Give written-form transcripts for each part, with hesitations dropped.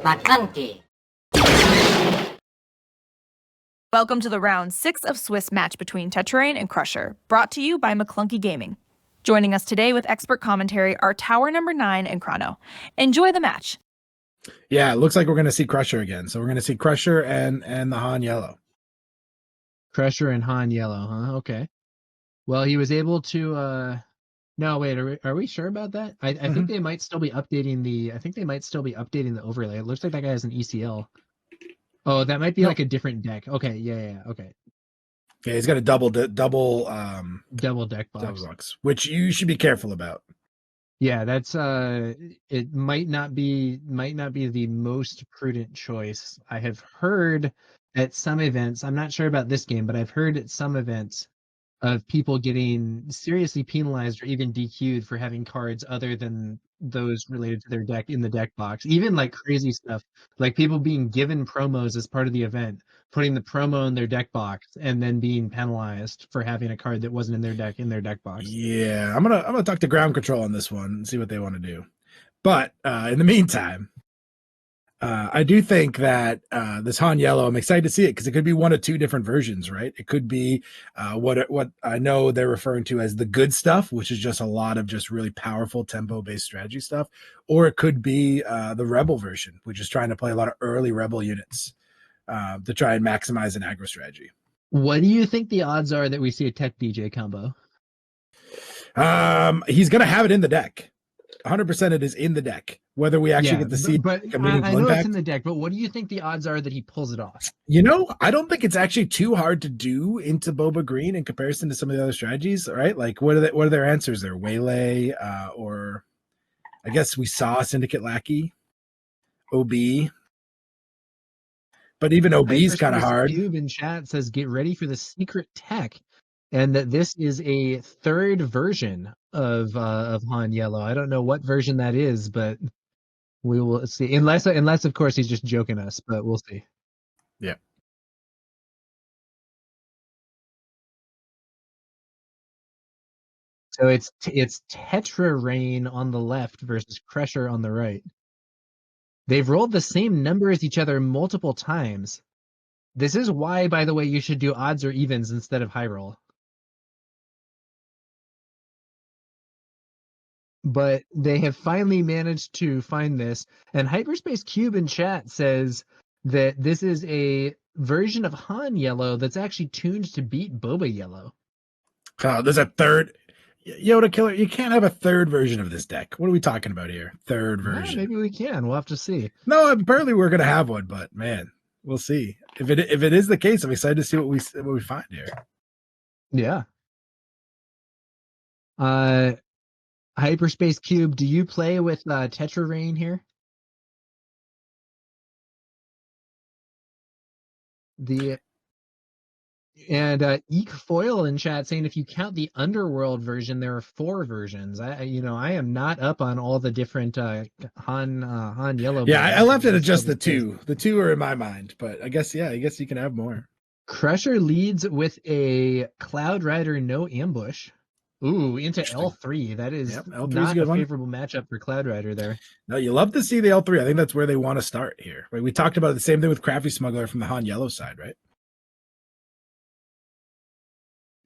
Maclunky. Welcome to the round 6 of Swiss match between Tetrarain and Krusher, brought to you by Maclunky Gaming. Joining us today with expert commentary are Tower Number 9 and Chrono. Enjoy the match. Yeah, it looks like we're going to see Krusher again. So we're going to see Krusher and the Han Yellow. Krusher and Han Yellow, huh? Okay. Well, he was able to. No, wait. Are we sure about that? I think they might still be updating the. I think they might still be updating the overlay. It looks like that guy has an ECL. Oh, that might be like a different deck. Okay, yeah, okay. Yeah, he's got a double deck box, which you should be careful about. Yeah, that's it might not be the most prudent choice. I have heard at some events, I'm not sure about this game, but I've heard at some events of people getting seriously penalized or even DQ'd for having cards other than those related to their deck in the deck box. Even like crazy stuff, like people being given promos as part of the event, putting the promo in their deck box, and then being penalized for having a card that wasn't in their deck box. Yeah, I'm gonna talk to ground control on this one and see what they want to do. But in the meantime, I do think that this Han Yellow, I'm excited to see it because it could be one of two different versions, right? It could be what I know they're referring to as the good stuff, which is just a lot of just really powerful tempo-based strategy stuff, or it could be the Rebel version, which is trying to play a lot of early Rebel units to try and maximize an aggro strategy. What do you think the odds are that we see a Tech DJ combo? He's going to have it in the deck. 100% it is in the deck. Whether we actually get to see but a meaningful I know impact. It's in the deck, but what do you think the odds are that he pulls it off? You know, I don't think it's actually too hard to do into Boba Green in comparison to some of the other strategies, right? Like, what are their answers there? Waylay, or I guess we saw Syndicate Lackey, OB. But even OB is kind of hard. Cube in chat says, get ready for the secret tech. And that this is a third version of Han Yellow. I don't know what version that is, but we will see. Unless of course he's just joking us, but we'll see. Yeah. So it's Tetrarain on the left versus Krusher on the right. They've rolled the same number as each other multiple times. This is why, by the way, you should do odds or evens instead of high roll. But they have finally managed to find this. And Hyperspace Cube in chat says that this is a version of Han Yellow that's actually tuned to beat Boba Yellow. Oh, there's a third. Yoda Killer, you can't have a third version of this deck. What are we talking about here? Third version. Maybe we can. We'll have to see. No, apparently we're going to have one, but man, we'll see. If it is the case, I'm excited to see what we find here. Yeah. Hyperspace Cube, do you play with Tetrarain here? Eek Foil in chat saying if you count the Underworld version, there are 4 versions. I am not up on all the different Han Yellow. Yeah, I left it at just the 2. The 2 are in my mind, but I guess you can have more. Krusher leads with a Cloud Rider no ambush. Ooh, into L3. That is not a favorable matchup for Cloud Rider there. No, you love to see the L3. I think that's where they want to start here. Right? We talked about the same thing with Crafty Smuggler from the Han Yellow side, right?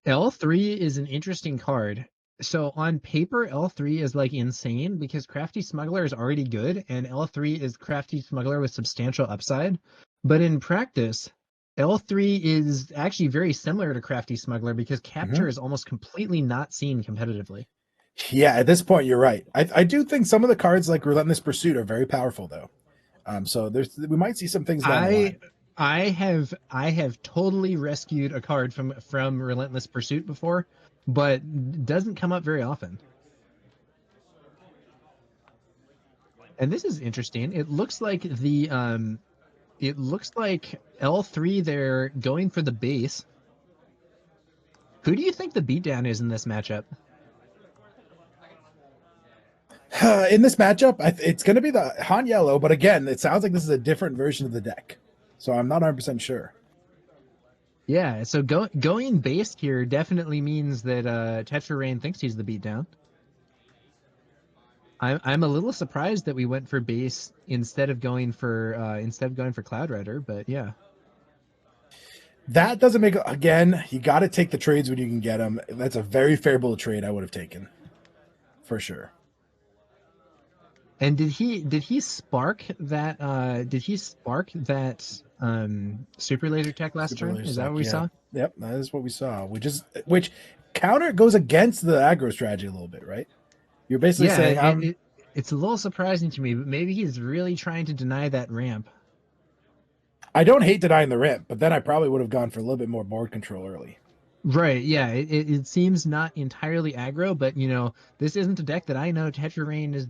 L3 is an interesting card. So on paper, L3 is like insane because Crafty Smuggler is already good, and L3 is Crafty Smuggler with substantial upside. But in practice, L3 is actually very similar to Crafty Smuggler because Capture is almost completely not seen competitively. Yeah, at this point, you're right. I do think some of the cards like Relentless Pursuit are very powerful, though. So we might see some things down the line. I have totally rescued a card from Relentless Pursuit before, but doesn't come up very often. And this is interesting. It looks like L3 they're going for the base. Who do you think the beatdown is in this matchup? In this matchup, it's going to be the Han Yellow, but again, it sounds like this is a different version of the deck. So I'm not 100% sure. Yeah, so going based here definitely means that Tetrarain thinks he's the beatdown. I'm a little surprised that we went for base instead of going for Cloud Rider, but yeah. That doesn't make, again, you got to take the trades when you can get them. That's a very favorable trade I would have taken for sure. And did he spark that super laser tech last Super turn? laser Is that tech, what we yeah. saw? Yep, that is what we saw. Which counter goes against the aggro strategy a little bit, right? You're basically Yeah, saying it's a little surprising to me, but maybe he's really trying to deny that ramp. I don't hate denying the ramp, but then I probably would have gone for a little bit more board control early. Right, yeah, it seems not entirely aggro, but this isn't a deck that I know. Tetrarain is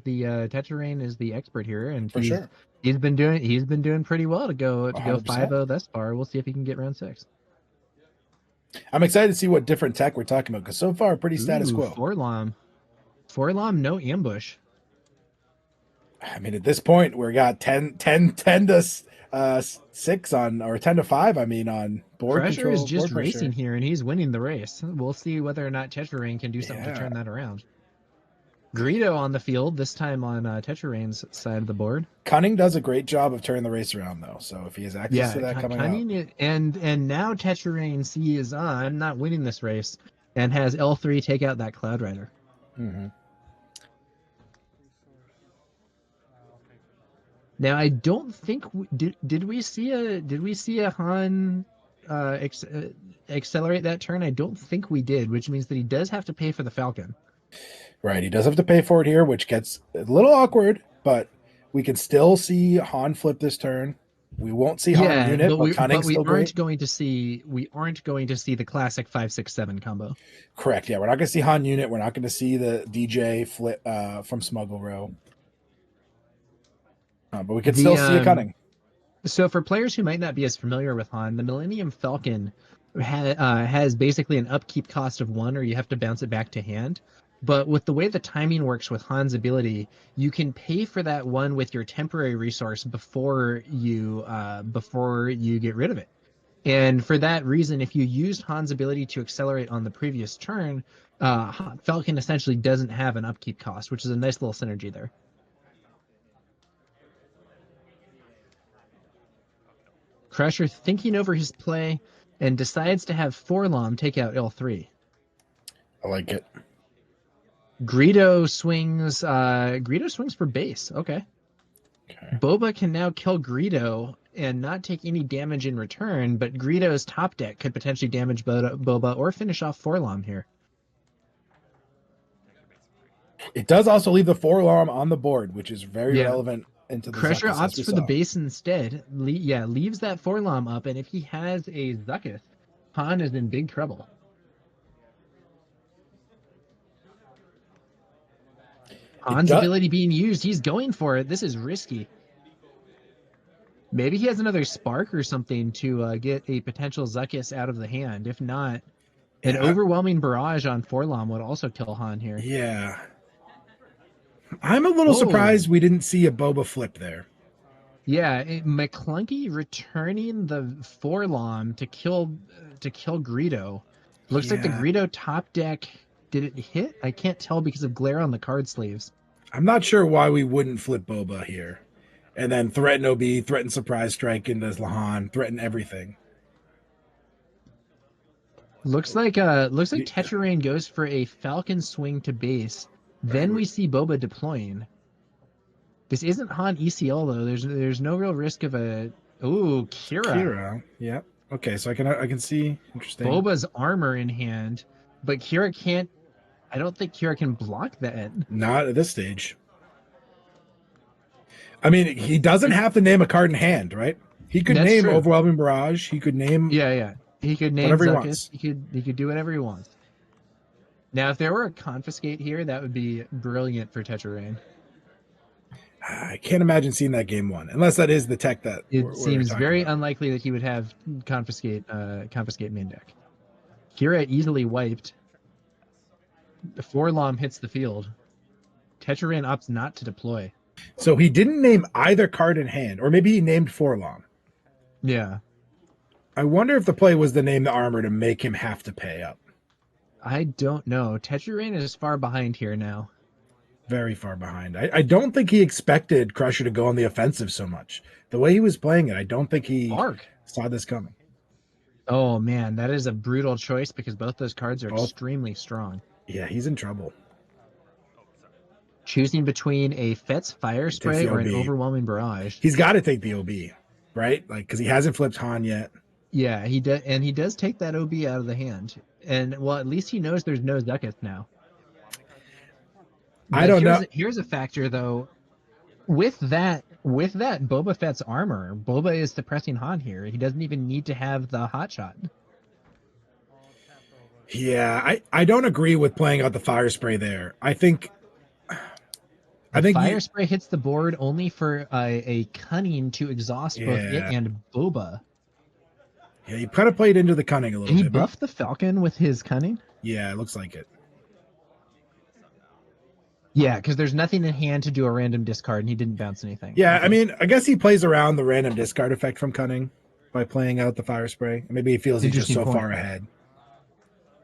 the expert here, and For sure. he's been doing pretty well to go 100%. 5-0 thus far. We'll see if he can get round 6. I'm excited to see what different tech we're talking about because so far pretty status Ooh, quo. Forlom, no ambush. I mean, at this point, we got 10 to 6 on, or 10 to 5. I mean, on board Krusher control, is just board pressure. racing here, and he's winning the race. We'll see whether or not Tetrarain can do something to turn that around. Greedo on the field, this time on Tetrarain's side of the board. Cunning does a great job of turning the race around, though. So if he has access to that coming up. And now Tetrarain sees, I'm not winning this race, and has L3 take out that Cloud Rider. Mm-hmm. Now I don't think did we see a Han accelerate that turn? I don't think we did, which means that he does have to pay for the Falcon. Right, he does have to pay for it here, which gets a little awkward, but we can still see Han flip this turn. We won't see Han unit, but Cunning's still great. We aren't going to see the classic 5-6-7 combo. Correct. Yeah, we're not going to see Han unit. We're not going to see the DJ flip from Smuggle Row. But we could still see a Cunning. So for players who might not be as familiar with Han, the Millennium Falcon has basically an upkeep cost of 1, or you have to bounce it back to hand. But with the way the timing works with Han's ability, you can pay for that 1 with your temporary resource before you get rid of it. And for that reason, if you used Han's ability to accelerate on the previous turn, Falcon essentially doesn't have an upkeep cost, which is a nice little synergy there. Krusher thinking over his play and decides to have Forlom take out L3. I like it. Greedo swings for base. Okay. Boba can now kill Greedo and not take any damage in return, but Greedo's top deck could potentially damage Boba or finish off Forlom here. It does also leave the Forlom on the board, which is very relevant into the Krusher Zuckuss, opts for the base instead. Leaves that Forlom up, and if he has a Zuckuss, Han is in big trouble. Han's ability being used, he's going for it. This is risky. Maybe he has another spark or something to get a potential Zuckuss out of the hand. If not, an overwhelming barrage on Forlom would also kill Han here. Yeah. I'm a little surprised we didn't see a Boba flip there. Yeah, Maclunky returning the Forlom to kill Greedo. Looks like the Greedo top deck, did it hit? I can't tell because of glare on the card sleeves. I'm not sure why we wouldn't flip Boba here. And then threaten OB, threaten surprise strike into Lahan, threaten everything. Looks like Tetrarain goes for a Falcon swing to base. Then we see Boba deploying. This isn't Han ECL though. There's no real risk of a qi'ra. qi'ra, yeah. Okay, so I can see. Interesting. Boba's armor in hand, but qi'ra can't. I don't think qi'ra can block that. Not at this stage. I mean, he doesn't have to name a card in hand, right? He could name Overwhelming Barrage. He could name He could name whatever Zuckuss. he wants. He could do whatever he wants. Now, if there were a confiscate here, that would be brilliant for Tetrarain. I can't imagine seeing that game 1, unless that is the tech that it seems very unlikely that he would have confiscate main deck. Qi'ra easily wiped. The Forlom hits the field. Tetrarain opts not to deploy. So he didn't name either card in hand, or maybe he named Forlom. Yeah. I wonder if the play was to name the armor to make him have to pay up. I don't know. Tetrarain is far behind here now. Very far behind. I don't think he expected Krusher to go on the offensive so much. The way he was playing it, I don't think he Mark. saw this coming. Oh man, that is a brutal choice because both those cards are Both. extremely strong. Yeah, he's in trouble. Choosing between a Fet's Fire Spray or an OB. Overwhelming Barrage. He's got to take the OB, right? Like, because he hasn't flipped Han yet. Yeah, he does, and he does take that OB out of the hand. And well, at least he knows there's no Zuckuth now. I don't know. Here's a factor though. With that Boba Fett's armor, Boba is suppressing Han here. He doesn't even need to have the hotshot. Yeah, I don't agree with playing out the fire spray there. I think fire spray hits the board only for a cunning to exhaust both it and Boba. Yeah, he kind of played into the cunning a little bit. Did he buff the Falcon with his cunning? Yeah, it looks like it. Yeah, because there's nothing in hand to do a random discard, and he didn't bounce anything. Yeah, okay. I mean, I guess he plays around the random discard effect from cunning by playing out the fire spray. Maybe he feels he's just so far ahead,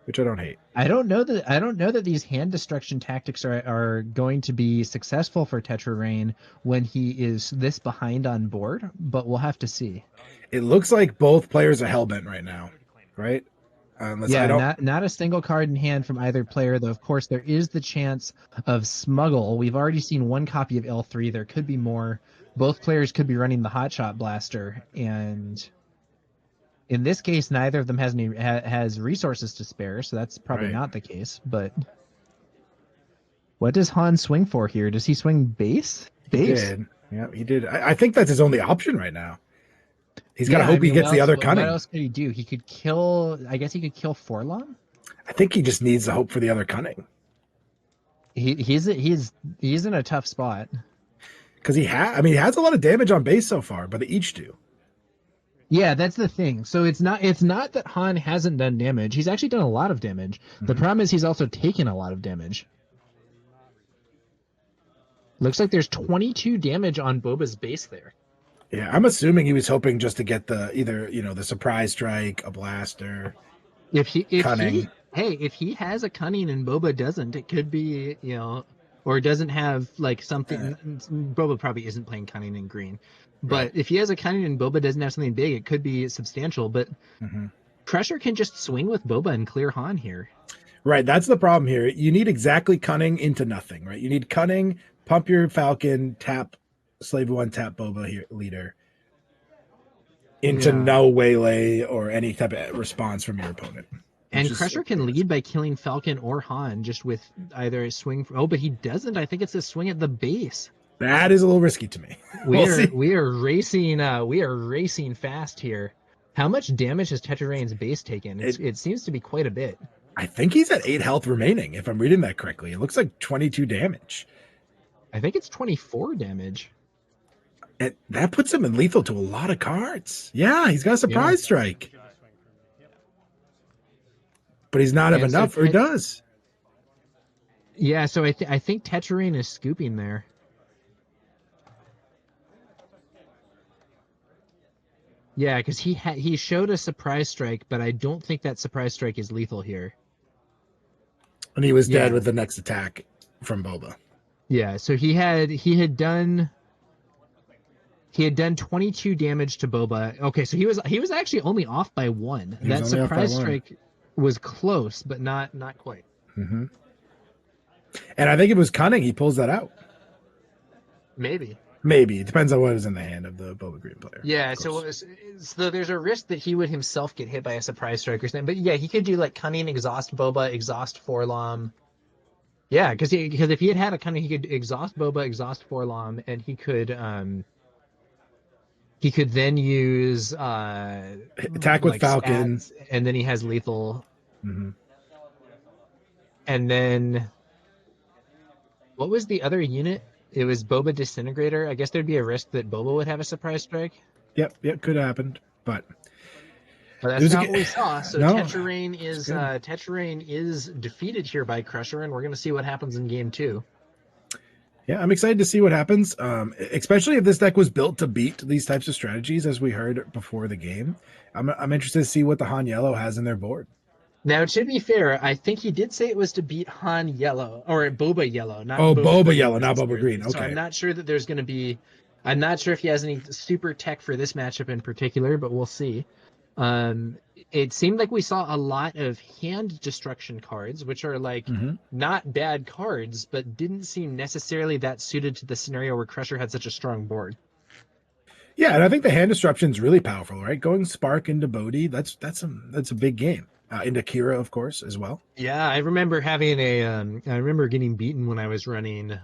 which I don't hate. I don't know that these hand destruction tactics are going to be successful for Tetrarain when he is this behind on board, but we'll have to see. It looks like both players are hellbent right now, right? Not a single card in hand from either player, though of course there is the chance of smuggle. We've already seen one copy of L3. There could be more. Both players could be running the Hotshot Blaster, and in this case, neither of them has resources to spare, so that's probably not the case. But what does Han swing for here? Does he swing base? He did. Yeah, he did. I think that's his only option right now. He's got to hope he gets the other cunning. What else could he do? He could kill. I guess he could kill Forlom. I think he just needs to hope for the other cunning. He's in a tough spot because he has a lot of damage on base so far, but they each do. Yeah, that's the thing. So it's not that Han hasn't done damage. He's actually done a lot of damage. Mm-hmm. The problem is he's also taken a lot of damage. Looks like there's 22 damage on Boba's base there. Yeah, I'm assuming he was hoping just to get the surprise strike, a blaster, cunning. If he has a cunning and Boba doesn't, it could be, or doesn't have like something. Boba probably isn't playing cunning in green, but if he has a cunning and Boba doesn't have something big, it could be substantial. But Krusher can just swing with Boba and clear Han here. Right, that's the problem here. You need exactly cunning into nothing, right? You need cunning, pump your Falcon, tap Slave 1, tap Boba here, leader, into no waylay or any type of response from your opponent. And Krusher can lead by killing Falcon or Han just with either a swing. But he doesn't. I think it's a swing at the base. That is a little risky to me. We are racing fast here. How much damage has Tetrarain's base taken? It seems to be quite a bit. I think he's at 8 health remaining, if I'm reading that correctly. It looks like 22 damage. I think it's 24 damage. And that puts him in lethal to a lot of cards. Yeah, he's got a surprise strike. But he's not have enough, or he does. Yeah, so I think Tetrarain is scooping there. Yeah, because he showed a surprise strike, but I don't think that surprise strike is lethal here. And he was dead with the next attack from Boba. Yeah, so he had done 22 damage to Boba. Okay, so he was actually only off by 1. That surprise strike was close, but not quite. Mm-hmm. And I think it was cunning. He pulls that out. Maybe. It depends on what is in the hand of the Boba Green player. Yeah, so there's a risk that he would himself get hit by a surprise strike or something. But yeah, he could do like cunning, exhaust Boba, exhaust Forlom. Yeah, because if he had a cunning, he could exhaust Boba, exhaust Forlom, and he could then use attack with Falcon, stats, and then he has lethal. Mm-hmm. And then what was the other unit? It was Boba Disintegrator. I guess there'd be a risk that Boba would have a surprise strike. Yep, could have happened, but that's not what we saw. So no, Tetrarain is defeated here by Krusher, and we're going to see what happens in game 2. Yeah, I'm excited to see what happens, especially if this deck was built to beat these types of strategies, as we heard before the game. I'm interested to see what the Han Yellow has in their board. Now, to be fair, I think he did say it was to beat Han Yellow or Boba Yellow, not Oh, Boba Boba Green yellow, not Boba necessarily. green. So I'm Okay. not sure that there's going to be. I'm not sure if he has any super tech for this matchup in particular, but we'll see. Um, it seemed like we saw a lot of hand destruction cards, which are like Hmm. not bad cards, but didn't seem necessarily that suited to the scenario where Crusher had such a strong board. Yeah, and I think the hand disruption is really powerful, right? Going Spark into Bodhi, that's a big game. Into qi'ra, of course, as well. Yeah, I remember having a. I remember getting beaten when I was running.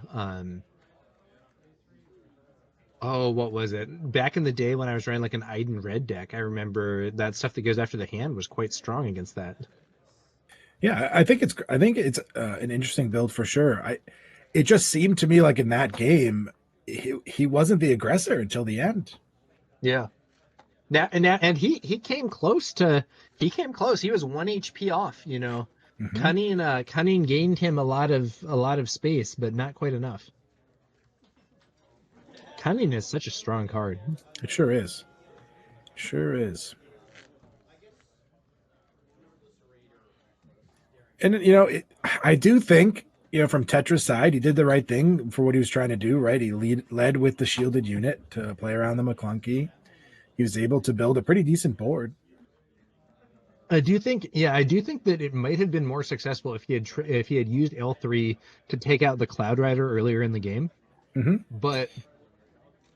Oh, what was it? Back in the day when I was running like an Iden red deck, I remember that stuff that goes after the hand was quite strong against that. Yeah, I think it's an interesting build for sure. It just seemed to me like in that game, he wasn't the aggressor until the end. Yeah. And he came close to he came close. He was 1 HP off, you know. Hmm. Cunning gained him a lot of space, but not quite enough. Cunning is such a strong card. It sure is. Sure is. And I do think from Tetra's side, he did the right thing for what he was trying to do. Right, he led with the shielded unit to play around the Maclunky. He was able to build a pretty decent board. I do think, yeah, I do think that it might have been more successful if he had used L3 to take out the Cloud Rider earlier in the game. Hmm. But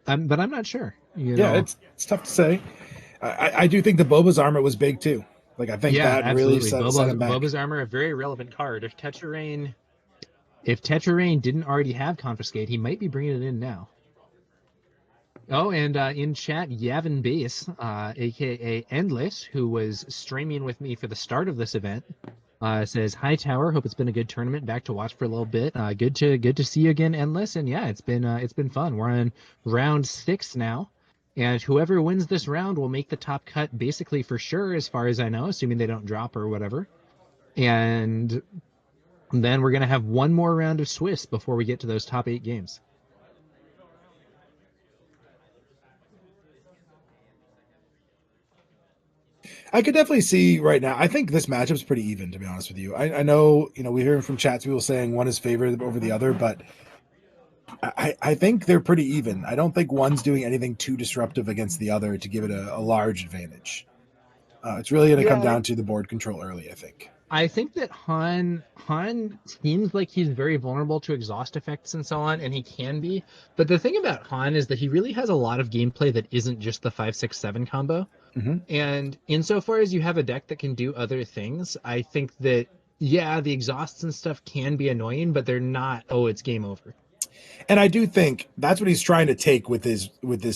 I'm not sure. You Yeah, know, it's tough to say. I do think the Boba's armor was big too. Like I think yeah, that really absolutely. set him back. Boba's armor, a very relevant card. If Tetrarain didn't already have Confiscate, he might be bringing it in now. Oh, and in chat, Yavin Base, aka Endless, who was streaming with me for the start of this event, says, "Hi Tower, hope it's been a good tournament. Back to watch for a little bit. Good to see you again, Endless. And yeah, it's been fun. We're on round 6 now, and whoever wins this round will make the top cut basically for sure, as far as I know, assuming they don't drop or whatever. And then we're gonna have one more round of Swiss before we get to those top 8 games." I could definitely see right now. I think this matchup's pretty even, to be honest with you. I know, we hear from chats people saying one is favored over the other, but I think they're pretty even. I don't think one's doing anything too disruptive against the other to give it a large advantage. It's really going to come Yeah, down to the board control early, I think. I think that Han seems like he's very vulnerable to exhaust effects and so on, and he can be. But the thing about Han is that he really has a lot of gameplay that isn't just the 5-6-7 combo. Hmm. And insofar as you have a deck that can do other things, I think that yeah, the exhausts and stuff can be annoying, but they're not, oh, it's game over. And I do think that's what he's trying to take with his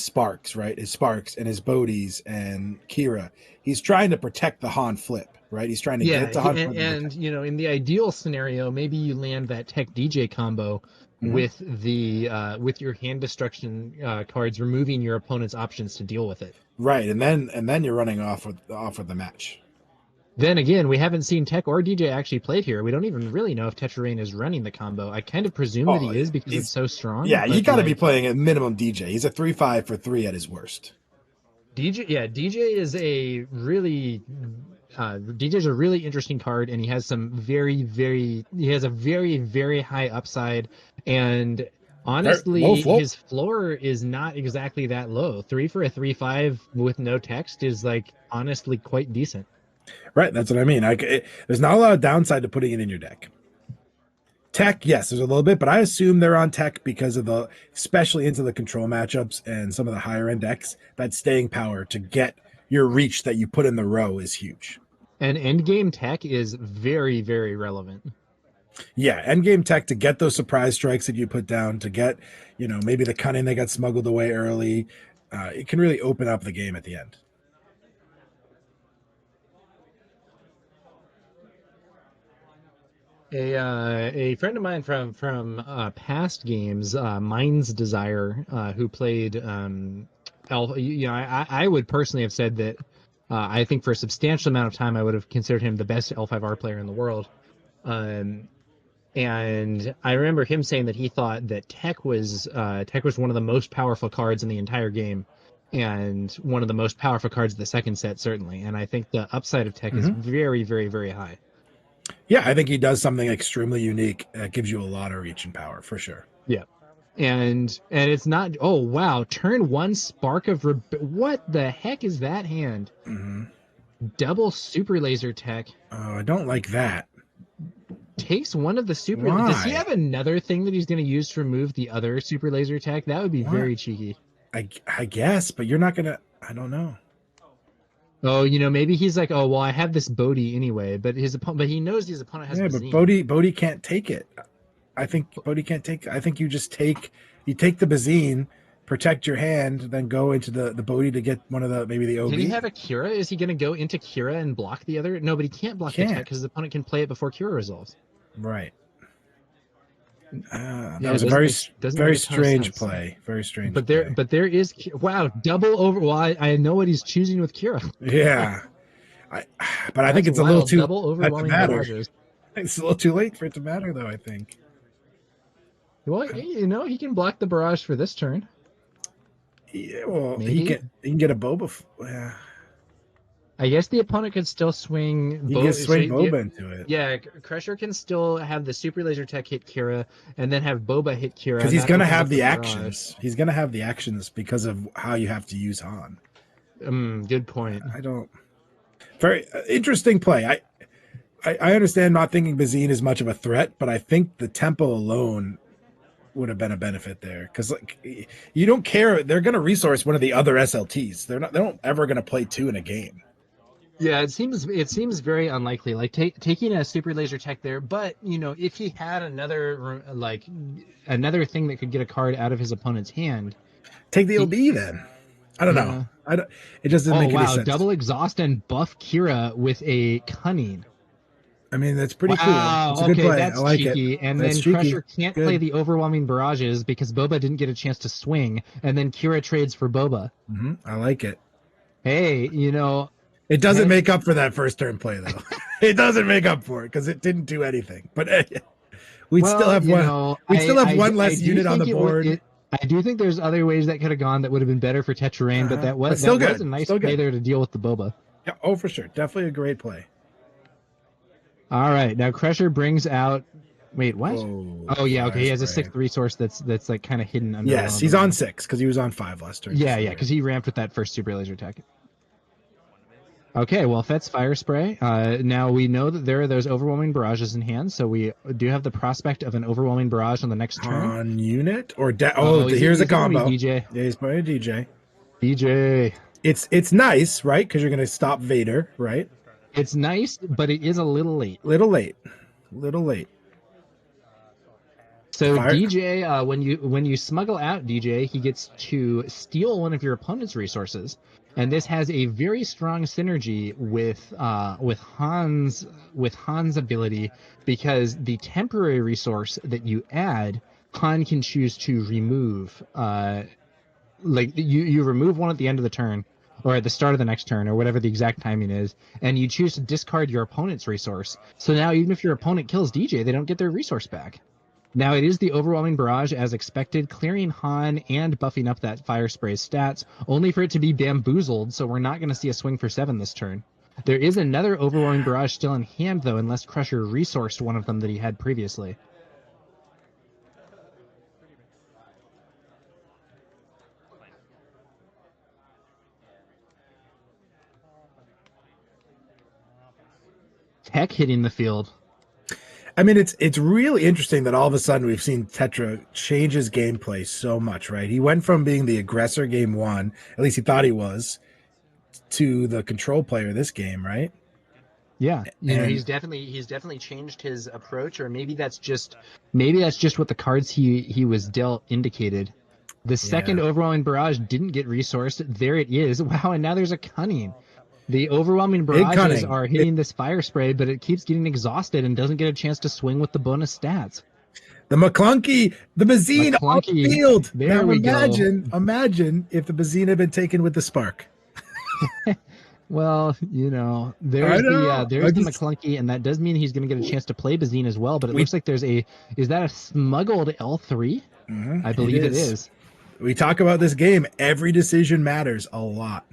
sparks, right? His sparks and his Bodhies and qi'ra. He's trying to protect the Han flip, right? He's trying to Yeah, get the Han flip. and in the ideal scenario, maybe you land that Tech DJ combo Mhm. with your hand destruction cards, removing your opponent's options to deal with it. Right, and then you're running off with the match. Then again, we haven't seen Tech or DJ actually played here. We don't even really know if Tetrarain is running the combo. I kind of presume that Oh, he is because it's he's so strong. yeah. You But got to be like playing at minimum DJ. He's a 3-5 for 3 at his worst. DJ is DJ's a really interesting card, and he has a very, very high upside, and Low honestly, floor. his floor is not exactly that low. 3 for a 3-5 with no text is like honestly quite decent. Right, that's what I mean. There's not a lot of downside to putting it in your deck. Tech, yes, there's a little bit, but I assume they're on tech because of especially into the control matchups and some of the higher end decks. That staying power to get your reach that you put in the row is huge. And endgame tech is very, very relevant. Yeah, end game tech to get those surprise strikes that you put down, to get maybe the cunning that got smuggled away early. It can really open up the game at the end. A friend of mine from past games, Mind's Desire, who played Elf. I would personally have said that I think for a substantial amount of time I would have considered him the best L5R player in the world. Um, and I remember him saying that he thought that Tech was one of the most powerful cards in the entire game. and one of the most powerful cards of the second set, certainly. And I think the upside of Tech is very, very, very high. Yeah, I think he does something extremely unique that gives you a lot of reach and power for sure. Yeah. And it's not, oh, wow. Turn 1 Spark of, what the heck is that hand? Double Super Laser Tech. Oh, I don't like that. Takes one of the super. Why? Does he have another thing that he's going to use to remove the other Super Laser Tech? That would be very cheeky. I guess, but you're not gonna. I don't know. Oh, maybe he's like, oh well, I have this Bodhi anyway, but he knows his opponent has. Yeah, Bazine. but Bodhi can't take it. I think Bodhi can't take. I think you just take the Bazine, protect your hand, then go into the Bodhi to get one of the maybe the OB. Did he have a qi'ra? Is he going to go into qi'ra and block the other? No, but he can't block the tech because his opponent can play it before qi'ra resolves. Right. That was a very strange play. Very strange. But there is double over. Well, I know what he's choosing with qi'ra. Yeah, but I think it's a little too double overwhelming barrages. It's a little too late for it to matter, though. I think. Well, he can block the barrage for this turn. Yeah, well, he can get a Boba. I guess the opponent could still swing. He can swing Boba into it. Yeah, Krusher can still have the Super Laser Tech hit qi'ra, and then have Boba hit qi'ra. Because he's going to have the actions. He's going to have the actions because of how you have to use Han. Good point. I don't. Very interesting play. I understand not thinking Bazine is much of a threat, but I think the tempo alone would have been a benefit there because you don't care. They're going to resource one of the other SLTs. They don't ever going to play 2 in a game. Yeah, it seems very unlikely. Like taking a Super Laser Tech there, but if he had another thing that could get a card out of his opponent's hand, take the OB then. I don't know. It just didn't make any sense. Double exhaust and buff qi'ra with a cunning. I mean, that's pretty cool. It's a good play. That's I like cheeky. it. And that's then cheeky. Krusher can't play the overwhelming barrages because Boba didn't get a chance to swing, and then qi'ra trades for Boba. I like it. Hey, it doesn't make up for that first turn play, though. It doesn't make up for it because it didn't do anything. But we'd still have one. We'd still have one less unit on the board. I do think there's other ways that could have gone that would have been better for Tetrarain, but that was a nice play there to deal with the Boba. Yeah, oh, for sure. Definitely a great play. All right, now Krusher brings out. Wait, what? Whoa, oh yeah, okay. He has a 6th resource that's like kind of hidden under. Yes, he's on 6 because he was on 5 last turn. Yeah, because he ramped with that first Super Laser Tech. Okay, well, Fett's Fire Spray. Now we know that there are those overwhelming barrages in hand, so we do have the prospect of an overwhelming barrage on the next turn. On unit or here's a combo. DJ. Yeah, he's playing DJ. DJ. It's nice, right? Because you're going to stop Vader, right? It's nice, but it is a little late. Little late. So DJ, when you smuggle out DJ, he gets to steal one of your opponent's resources, and this has a very strong synergy with Han's ability, because the temporary resource that you add, Han can choose to remove. You remove one at the end of the turn, or at the start of the next turn, or whatever the exact timing is, and you choose to discard your opponent's resource. So now even if your opponent kills DJ, they don't get their resource back. Now it is the overwhelming barrage as expected, clearing Han and buffing up that Fire Spray's stats, only for it to be bamboozled, so we're not going to see a swing for 7 this turn. There is another overwhelming barrage still in hand, though, unless Krusher resourced one of them that he had previously. Tech hitting the field. I mean, it's really interesting that all of a sudden we've seen Tetra change his gameplay so much, right? He went from being the aggressor game 1, at least he thought he was, to the control player this game, right? Yeah, he's definitely changed his approach, or maybe that's just what the cards he was dealt indicated. The second overwhelming barrage didn't get resourced. There it is. Wow, and now there's a cunning. The overwhelming barrages are hitting this Fire Spray, but it keeps getting exhausted and doesn't get a chance to swing with the bonus stats. The Maclunky, the Bazine off the field. There we go. Imagine if the Bazine had been taken with the Spark. Well, there's the Maclunky, and that does mean he's going to get a chance to play Bazine as well. But it looks like is that a smuggled L3? Mm-hmm. I believe it is. We talk about this game. Every decision matters a lot.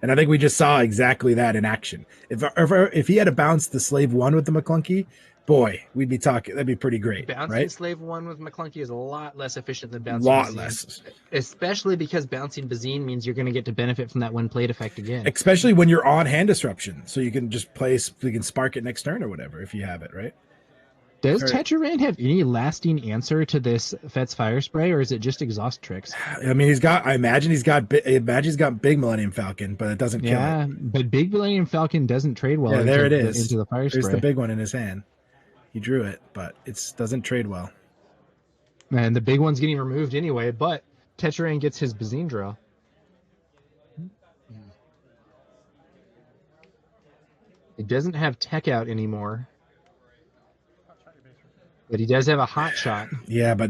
And I think we just saw exactly that in action. If he had to bounce the slave 1 with the Maclunky, boy, we'd be talking. That'd be pretty great, Bouncing right? slave 1 with Maclunky is a lot less efficient than bouncing Lot Bazine. less. Especially because bouncing Bazine means you're going to get to benefit from that one plate effect again. Especially when you're on hand disruption. So you can just you can spark it next turn or whatever if you have it, right? Does Tetrarain have any lasting answer to this Fet's Fire Spray, or is it just exhaust tricks? I mean, I imagine he's got big Millennium Falcon, but it doesn't kill it. But big Millennium Falcon doesn't trade well. Yeah, there it is. Into the Fire Spray. There's the big one in his hand. He drew it, but it doesn't trade well. And the big one's getting removed anyway, but Tetrarain gets his Bazine draw. It doesn't have Tech out anymore. But he does have a hot shot. Yeah, but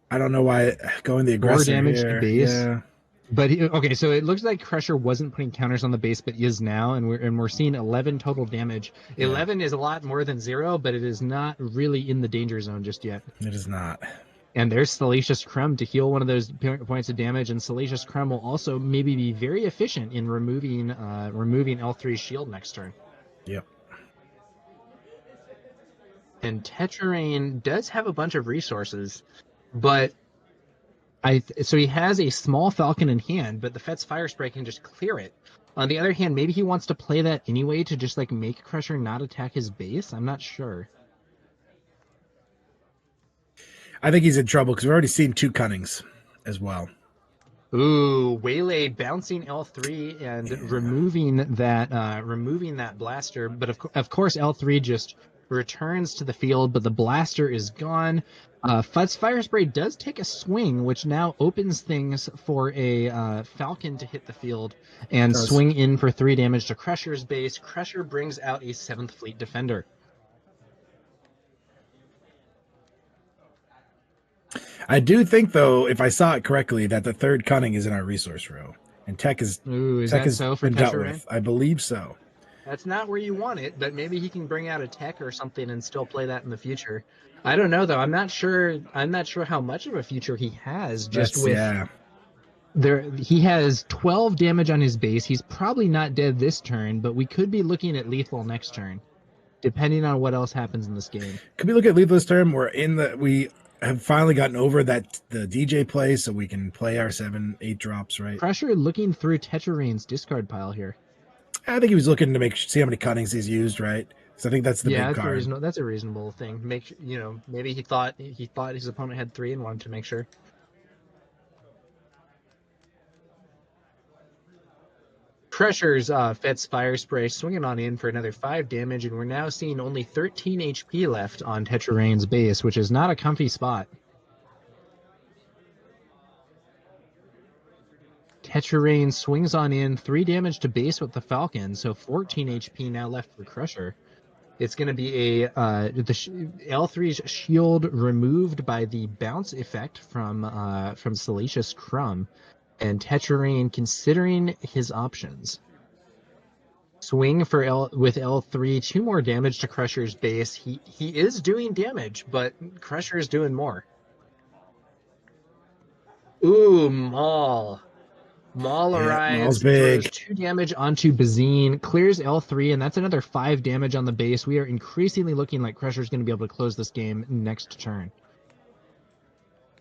I don't know why going the aggressor More damage here. to base. Yeah. But okay, so it looks like Krusher wasn't putting counters on the base, but is now, and we're seeing 11 total damage. 11 is a lot more than 0, but it is not really in the danger zone just yet. It is not. And there's Salacious Crumb to heal one of those points of damage, and Salacious Crumb will also maybe be very efficient in removing L3's shield next turn. Yep. And Tetrarain does have a bunch of resources, but so he has a small Falcon in hand, but the Fet's Fire Spray can just clear it. On the other hand, maybe he wants to play that anyway to just like make Krusher not attack his base. I'm not sure. I think he's in trouble because we've already seen 2 Cunnings as well. Ooh, Waylay bouncing L3 and removing that blaster, but of course L3 just returns to the field, but the blaster is gone. Fet's Fire Spray does take a swing, which now opens things for a Falcon to hit the field and swing in for 3 damage to Crusher's base. Krusher brings out a 7th Fleet Defender. I do think, though, if I saw it correctly, that the 3rd Cunning is in our resource row, and Tech is so for been dealt Tetrarain? with. I believe so. That's not where you want it, but maybe he can bring out a Tech or something and still play that in the future. I don't know though. I'm not sure how much of a future he has. He has 12 damage on his base. He's probably not dead this turn, but we could be looking at lethal next turn, depending on what else happens in this game. Could we look at lethal this turn? We have finally gotten over the DJ play, so we can play our 7-8 drops, right? Krusher looking through Tetrarain's discard pile here. I think he was looking to see how many Cunnings he's used, right? So I think that's the big card. That's a reasonable thing. Maybe he thought his opponent had 3 and wanted to make sure. Crusher's Fet's Fire Spray swinging on in for another 5 damage, and we're now seeing only 13 HP left on Tetrarain's base, which is not a comfy spot. Tetrarain swings on in, 3 damage to base with the Falcon, so 14 HP now left for Krusher. It's going to be L3's shield removed by the bounce effect from Salacious Crumb, and Tetrarain considering his options. Swing with L3, 2 more damage to Crusher's base. He is doing damage, but Crusher is doing more. Ooh, Maul. Maul arrives, throws 2 damage onto Bazine, clears L3, and that's another 5 damage on the base. We are increasingly looking like Crusher's going to be able to close this game next turn.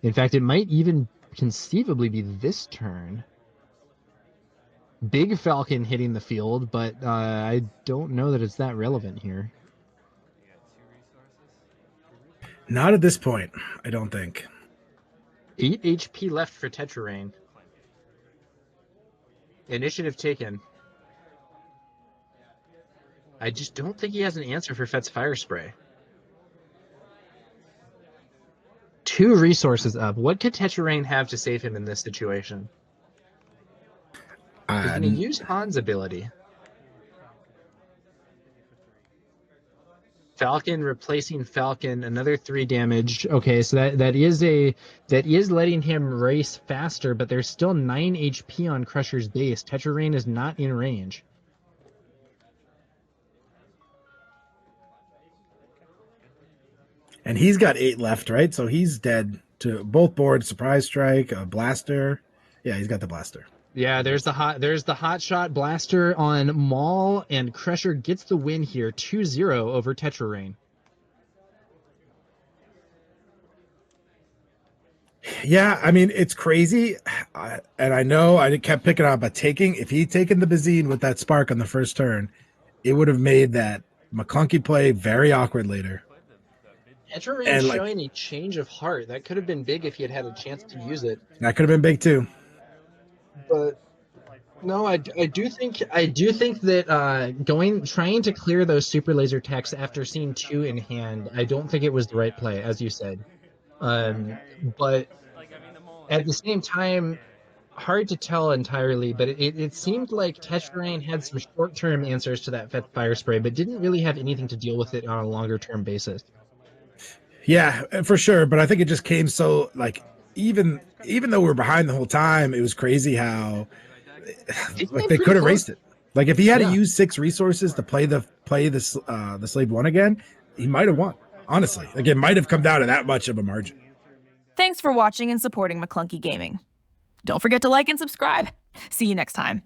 In fact, it might even conceivably be this turn. Big Falcon hitting the field, but I don't know that it's that relevant here. Not at this point, I don't think. 8 HP left for Tetrarain. Initiative taken. I just don't think he has an answer for Fet's Fire Spray. 2 resources up. What could Tetrarain have to save him in this situation? He's going to use Han's ability. Falcon replacing Falcon, another 3 damage. Okay, so that is letting him race faster, but there's still 9 HP on Crusher's base. Tetrarain is not in range. And he's got 8 left, right? So he's dead to both boards. Surprise strike, a blaster. Yeah, he's got the blaster. Yeah, there's the hot shot blaster on Maul, and Krusher gets the win here, 2-0 over Tetrarain. Yeah, I mean, it's crazy. And I know I kept picking up, but if he'd taken the Bazine with that spark on the first turn, it would have made that Maclunky play very awkward later. Tetrarain showing a change of heart. That could have been big if he had had a chance to use it. That could have been big too. But no, I do think that trying to clear those super laser techs after seeing 2 in hand, I don't think it was the right play, as you said. But at the same time, hard to tell entirely, but it seemed like Tetrarain had some short-term answers to that fire spray, but didn't really have anything to deal with it on a longer-term basis. Yeah, for sure. But I think it just came so like even though we were behind the whole time, it was crazy how like they could have raced it. Like if he had to use 6 resources to play the Slave 1 again, he might have won. Honestly, like it might have come down to that much of a margin. Thanks for watching and supporting Maclunky Gaming. Don't forget to like and subscribe. See you next time.